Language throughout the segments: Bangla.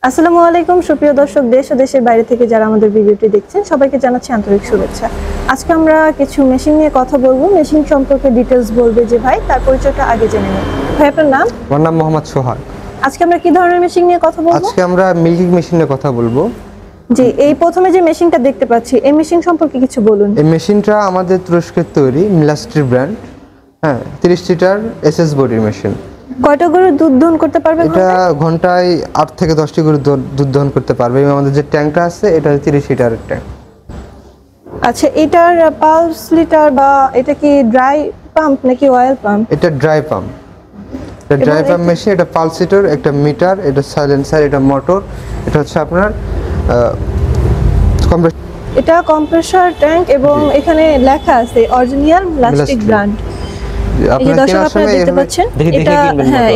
আসসালামু আলাইকুম সুপ্রিয় দর্শক, দেশ ও দেশের বাইরে থেকে যারা আমাদের ভিডিওটি দেখছেন সবাইকে জানাচ্ছি আন্তরিক শুভেচ্ছা। আজকে আমরা কিছু মেশিন নিয়ে কথা বলবো, মেশিন সম্পর্কে ডিটেইলস বলবে যে ভাই, তার পরিচয়টা আগে জেনে নিন। ভাই, আপনার নাম? আমার নাম মোহাম্মদ সোহাগ। আজকে আমরা কি ধরনের মেশিন নিয়ে কথা বলবো? আজকে আমরা মিল্কিং মেশিন নিয়ে কথা বলবো। জি, এই প্রথমে যে মেশিনটা দেখতে পাচ্ছি, এই মেশিন সম্পর্কে কিছু বলুন। এই মেশিনটা আমাদের তুরস্কের তৈরি, মিলাস্ট্রি ব্র্যান্ড। 30 লিটার এসএস বডির মেশিন। কয়টা গরুর দুধ দহন করতে পারবে? এটা ঘন্টায় 8 থেকে 10টি গরুর দুধ দহন করতে পারবে। এবং আমাদের যে ট্যাঙ্কটা আছে এটা 30 লিটারের ট্যাঙ্ক। আচ্ছা, এটার পালস লিটার বা এটা কি ড্রাই পাম্প নাকি অয়েল পাম্প? এটা ড্রাই পাম্প। এটা ড্রাই পাম্প মেশিন। এটা পালস লিটার, একটা মিটার, এটা সাইলেন্সার, এটা মোটর, এটা হচ্ছে আপনার এটা কম্প্রেসর ট্যাঙ্ক এবং এখানে লেখা আছে অরিজিনাল প্লাস্টিক ব্র্যান্ড। এই যে দর্শক আপনারা দেখতে পাচ্ছেন,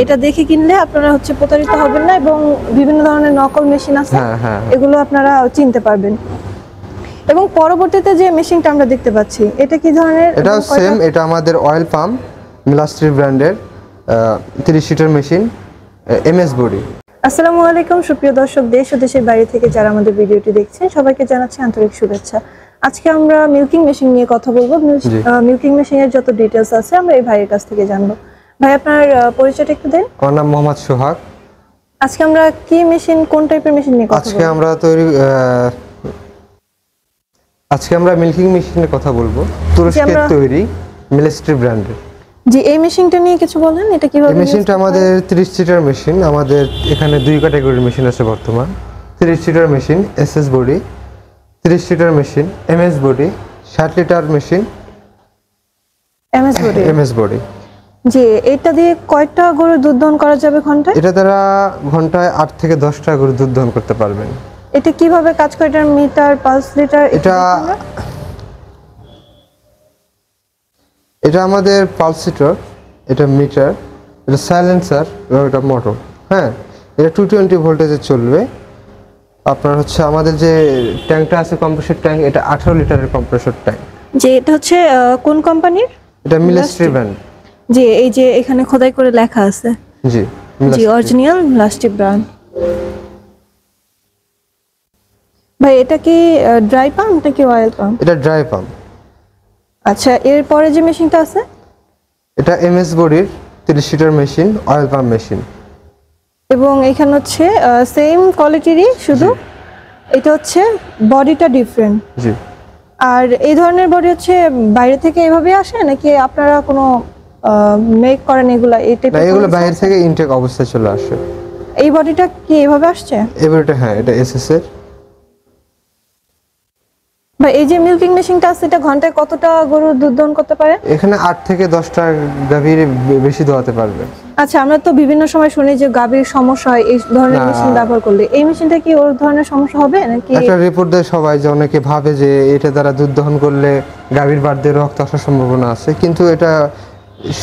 এটা দেখে কিনলে আপনারা প্রতারিত হবেন না এবং বিভিন্ন ধরনের নকল মেশিন আছে, এগুলো আপনারা চিনতে পারবেন। এবং পরবর্তীতে যে মেশিনটা আমরা দেখতে পাচ্ছি, এটা কি ধরনের? এটা সেম, এটা আমাদের অয়েল পাম্প, মিলাস্ট্রি ব্র্যান্ডের 30 লিটার মেশিন, এমএস বডি। আসসালামু আলাইকুম সুপ্রিয় দর্শক, দেশ ও দেশের বাইরে থেকে যারা আমাদের ভিডিওটি দেখছেন সবাইকে জানাচ্ছি আন্তরিক শুভেচ্ছা। আজকে আমরা মিল্কিং মেশিন নিয়ে কথা বলবো। মিল্কিং মেশিনের যত ডিটেইলস আছে আমরা এই ভাইয়ের কাছ থেকে জানবো। ভাই, আপনার পরিচয়টা একটু দেন। আমার নাম মোহাম্মদ সোহাগ। আজকে আমরা কি মেশিন, কোন টাইপের মেশিন নিয়ে কথা বলবো? আজকে আমরা মিল্কিং মেশিনের কথা বলবো, তুরস্কের তৈরি, মিলাস্ট্রি ব্র্যান্ডের। জি, এই মেশিনটা নিয়ে কিছু বলেন, এটা কিভাবে? এই মেশিনটা আমাদের 30 লিটার মেশিন। আমাদের এখানে দুই ক্যাটাগরির মেশিন আছে বর্তমান। 30 litre machine SS body, 30 litre machine MS body, 60 litre machine MS body. জি, এটা দিয়ে কয়টা গরুর দুধ দহন করা যাবে ঘন্টায়? এটা দ্বারা ঘন্টায় 8 থেকে 10টা গরু দুধ দহন করতে পারবেন। এটা কিভাবে কাজ করে? এটা মিটার, পালস লিটার? এটা আমাদের পালস লিটার, এটা মিটার, এটা সাইলেন্সার এবং এটা মোটর। এটা 220 ভোল্টেজে চলবে। আপনার আমাদের যে ট্যাঙ্কটা আছে কম্প্রেসর ট্যাঙ্ক, এটা 18 লিটারের কম্প্রেসর ট্যাঙ্ক। যে এটা কোন কোম্পানির? এটা মিলাস্ট্রি ব্র্যান্ড। জি, এই যে এখানে খোদাই করে লেখা আছে। জি, অরিজিনাল মিলাস্ট্রি ব্র্যান্ড। ভাই, এটা কি ড্রাই পাম্প নাকি অয়েল পাম্প? এটা ড্রাই পাম্প। আচ্ছা, এরপরে যে মেশিনটা আছে, এটা এমএস বডির 30 litre machine, oil pump machine. এবং এখানে সেম কোয়ালিটিরই, শুধু এটা বডিটা ডিফারেন্ট। জি। আর এই ধরনের বডি বাইরে থেকে এভাবে আসে নাকি আপনারা কোনো মেক করেন এগুলা? এই টাইপের এগুলো বাইরে থেকে ইনটেক অবস্থায় চলে আসে। এই বডিটা কি এভাবে আসছে? এই বডিটা এটা এসএস এর। ভাই, এই যে মিল্কিং মেশিনটা আছে, এটা ঘন্টায় কতটা গরুর দুধ দহন করতে পারে? এখানে 8 থেকে 10টা গাভীর বেশি দোয়াতে পারবে। আচ্ছা, আমরা তো বিভিন্ন সময় শুনি যে গাভীর সমস্যা হয় এই ধরনের মেশিন ব্যবহার করলে। এই মেশিনটা কি ওর ধরনের সমস্যা হবে নাকি? একটা রিপোর্ট দেয় সবাই যে অনেকে ভাবে যে এটা দ্বারা দুধ দহন করলে গাভীর বাড়তে রক্ত আসার সম্ভাবনা আছে, কিন্তু এটা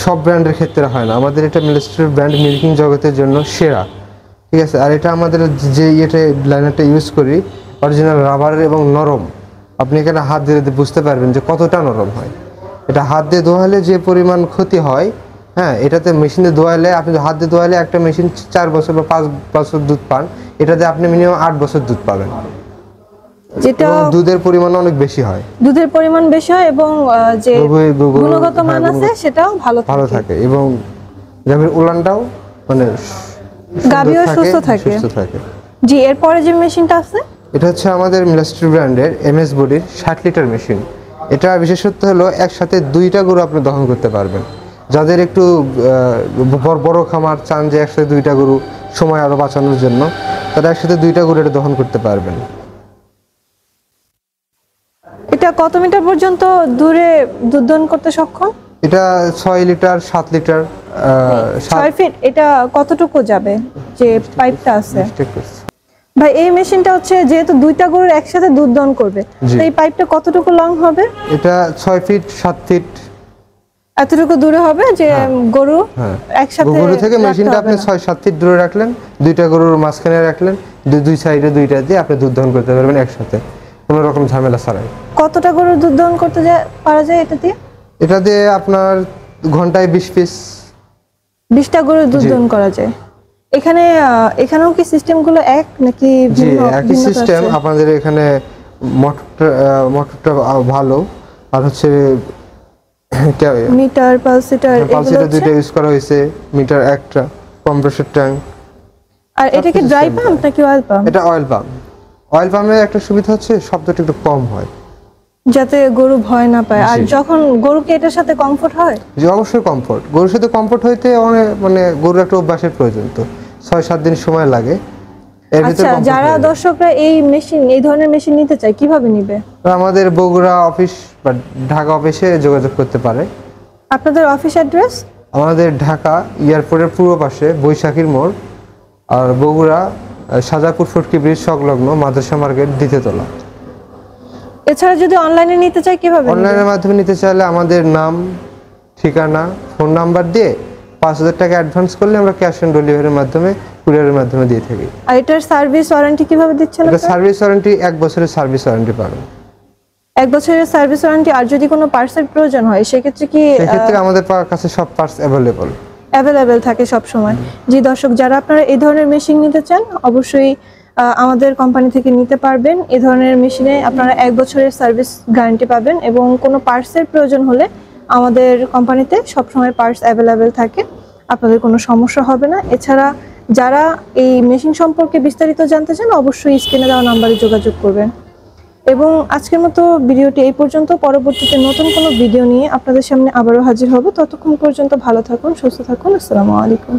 সব ব্র্যান্ডের ক্ষেত্রে হয় না। আমাদের এটা মিলাস্ট্রি ব্র্যান্ড মিল্কিং জগতের জন্য সেরা, ঠিক আছে। আর এটা আমাদের যে লাইনারটা ইউজ করি, অরিজিনাল রাবারের এবং নরম। আপনি এখানে হাত দিয়ে বুঝতে পারবেন যে কতটা নরম হয়। এটা হাত দিয়ে ধোয়ালে যে পরিমাণ ক্ষতি হয়, এটাতে মেশিনে ধোয়ালে, আপনি হাত দিয়ে ধোয়ালে একটা মেশিন 4 বছর বা 5 বছর দুধ পান, এটাতে আপনি মিনিমাম 8 বছর দুধ পাবেন। যেটা দুধের পরিমাণ অনেক বেশি হয়, দুধের পরিমাণ বেশি হয় এবং যে গুণগত মান আছে সেটাও ভালো থাকে এবং গাভীর উলানটাও গাভীও সুস্থ থাকে। জি, এরপরে যে মেশিনটা আছে, এটা আমাদের মিলাস্ট্রি ব্র্যান্ডের এমএস বডির 60 লিটার মেশিন। এটা বিশেষত্ব হলো একসাথে 2টা গরু আপনি দহন করতে পারবেন। যাদের একটু বড় খামার চান যে একসাথে 2টা গরু সময় আরো বাঁচানোর জন্য, তারা একসাথে 2টা গরু এটা দহন করতে পারবেন। এটা কত মিটার পর্যন্ত দূরে দুধ দহন করতে সক্ষম? এটা 6 লিটার, 7 লিটার, 6 ফিট। এটা কতটুকু যাবে যে পাইপটা আছে? ভাই, এই মেশিনটা যেহেতু 2টা গরুর একসাথে দুধ দহন করবে, এই পাইপটা কতটুকু লং হবে? এটা 6 ফিট, 7 ফিট এতটুকু দূরে হবে যে গরু একসাথে। গরু থেকে মেশিনটা আপনি 6-7 ফিট দূরে রাখলেন, 2টা গরুর মাঝখানে রাখলেন, দুই সাইডে 2টা দিয়ে আপনি দুধ দহন করতে পারবেন একসাথে, কোনো রকম ঝামেলা ছাড়াই। কতটা গরুর দুধ দহন করতে পারা যায় এটা দিয়ে? এটা দিয়ে আপনার ঘন্টায় 20 পিস, 20টা গরুর দুধ দহন করা যায়। এখানেও কি সিস্টেমগুলো এক নাকি জি ভিন্ন? একই সিস্টেম। আপনাদের এখানে মোটরটা ভালো, আর হচ্ছে মিটার পালসিটার পালসিটার দুইটা ইউজ করা হয়েছে, মিটার একটা, কম্প্রেসর ট্যাঙ্ক। আর এটা কি ড্রাই পাম্প নাকি অয়েল পাম্প? এটা অয়েল পাম্প। অয়েল পাম্পের একটা সুবিধা হচ্ছে শব্দটা একটু কম হয়, যাতে গরু ভয় না পায়। আর যখন গরুকে এটার সাথে কমফোর্ট হয়? যে অবশ্যই কমফোর্ট, গরুর সাথে কমফোর্ট হইতে অনেক মানে গরুর একটা অভ্যাসের প্রয়োজন, তো 6-7 দিন সময় লাগে। আচ্ছা, যারা দর্শকরা এই ধরনের মেশিন নিতে চায় কিভাবে নিবে? আমাদের বগুড়া অফিস বা ঢাকা অফিসে যোগাযোগ করতে পারে। আপনাদের অফিস অ্যাড্রেস? আমাদের ঢাকা এয়ারপোর্টের পূর্ব পাশে বৈশাখীর মোড়, আর বগুড়া সাজাপুর ফুটকি ব্রিজ সংলগ্ন মাদ্রাসা মার্কেট দ্বিতীয় তলা। এছাড়া যদি অনলাইনে নিতে চায় কিভাবে? অনলাইনের মাধ্যমে নিতে চাইলে আমাদের নাম, ঠিকানা, ফোন নাম্বার দিয়ে 5,000 টাকা অ্যাডভান্স করলে আমরা ক্যাশ অন ডেলিভারির মাধ্যমে, কুরিয়ারের মাধ্যমে দিয়ে থাকি। আর এটার সার্ভিস ওয়ারেন্টি কিভাবে দিচ্ছেন? এটা সার্ভিস ওয়ারেন্টি 1 বছরের সার্ভিস ওয়ারেন্টি পাবেন। 1 বছরের সার্ভিস ওয়ারেন্টি। আর যদি কোনো পার্টসের প্রয়োজন হয় সেক্ষেত্রে কি? সেক্ষেত্রে আমাদের কাছে সব পার্টস অ্যাভেলেবেল থাকে সব সময়। জি দর্শক, যারা আপনারা এই ধরনের মেশিন নিতে চান অবশ্যই আমাদের কোম্পানি থেকে নিতে পারবেন। এই ধরনের মেশিনে আপনারা 1 বছরের সার্ভিস গ্যারান্টি পাবেন এবং কোনো পার্টসের প্রয়োজন হলে আমাদের কোম্পানিতে সবসময় পার্টস অ্যাভেলেবেল থাকে, আপনাদের কোনো সমস্যা হবে না। এছাড়া যারা এই মেশিন সম্পর্কে বিস্তারিত জানতে চান অবশ্যই স্ক্রিনে দেওয়া নাম্বারে যোগাযোগ করবেন। এবং আজকের মতো ভিডিওটি এই পর্যন্ত। পরবর্তীতে নতুন কোনো ভিডিও নিয়ে আপনাদের সামনে আবারও হাজির হব। ততক্ষণ পর্যন্ত ভালো থাকুন, সুস্থ থাকুন। আসসালামু আলাইকুম।